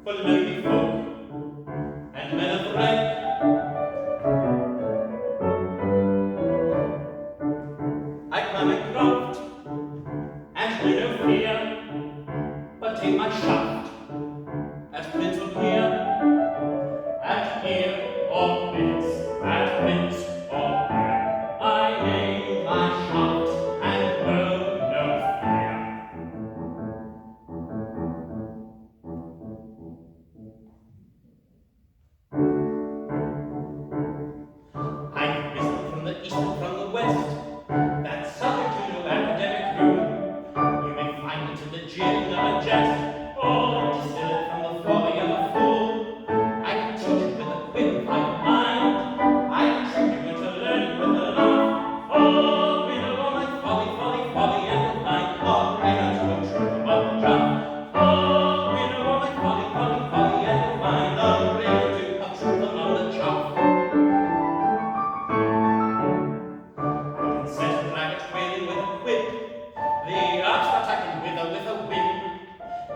for lowly folk and men of rank. I climb a craft and know no fear, but take my shaft at Prince of Peer, at ear or prince, at prince or peer. I aim my shaft and know no fear. I've risen from the east and from the west, that's subject to no academic room. You may find it in the jeering of a jest, or distill it from the folly of a fool. I can teach you with a quick light mind, I can trick you into learning with a laugh. Oh, rid of all my folly, and refine, or right unto a truth about the job. Oh, rid of all my folly, and refine, or right unto a truth about the job. I can set a rabbit wailing with a whip, the arch that I can wither with a whip.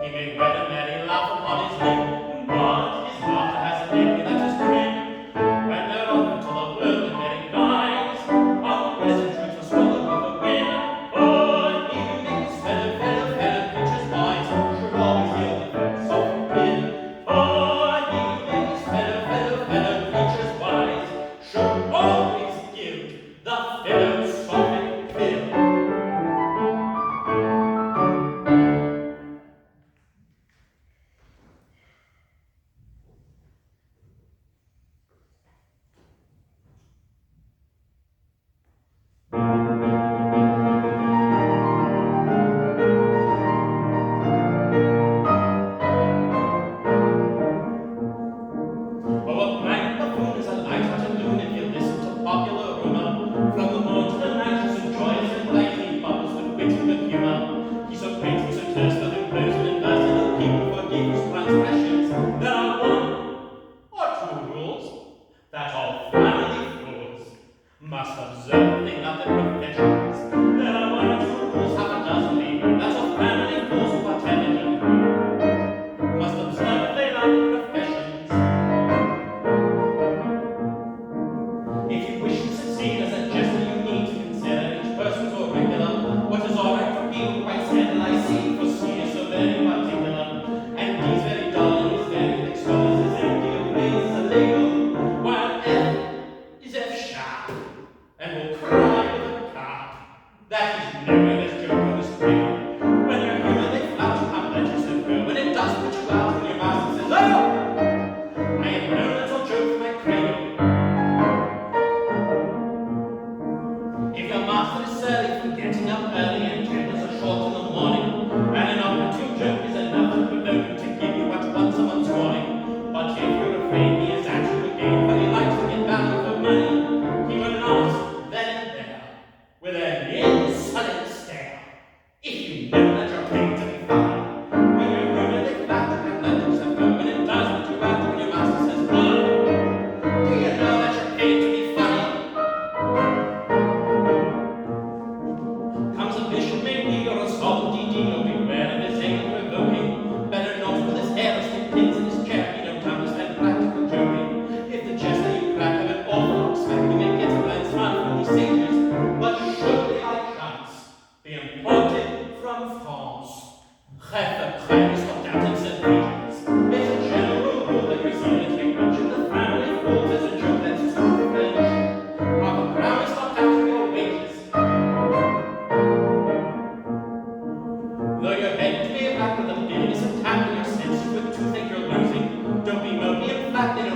He may well a merry laugh upon his lip, but his laughter has an echo that is grim. When they're open to the world in merry guise, unpleasant truths are swallowed with a win. Oh, he who makes fellow creatures wise should always yield the first soft pin. Oh, he who makes fellow creatures wise should always yield the philosophic pill. Oh, a blank buffoon is a light-hearted loon if you listen to popular rumor. From the morn to the night he's so joyous and bright, he bubbles with wit and with humor. He's so quaint and so terse, but in prose and in verse, and the people forgive his transgressions. There are one or two rules that all family fools must observe if they love their professions. There are one or two rules, half a dozen maybe, that all family fools who are intelligent must observe if they love their professions. If you wish to succeed as a jester, you need to consider each person's auricular. What is all right for people quite said, I see, for C is so very particular. And D is very dull, and is very thick, so is his empty of praise as a label. While F is F sharp, and will cry with a carp. That is never as joke on the screen. When you're human, they flout you, can't let yourself go. When it does put you out, when your master says, oh! I have no little joke for my cradle. If your master is surly from getting up early and genders are short in the morning, and an opportune joke is enough to provoke him to give you at once someone's warning. But if you're afraid he is at you again, for he likes to get value for money, he will not then and there, with an insolent stare, if you know that you're paid to be fine. When you're ruined, they flat you can't let yourself go, and it does put you out when your master says, oh, do you know that you're paid to be funny? Comes a bishop maybe, or a solemn DD, no beware of his aim provoking. Better not with his hair or stick pins in his chair, he don't understand practical joking. If the jester you crack of an awful smack, you may get a blind smile from these sages, but surely I chance be imported from France. Chef de crème is not out in St. Regis. It's a general rule that Brazilians make mention the family fools as a joke that's too French. While the crown is not out of your wages. Though your head may rack with a bitterness of tap in your senses with toothache you're losing, don't be mopey and flat, they don't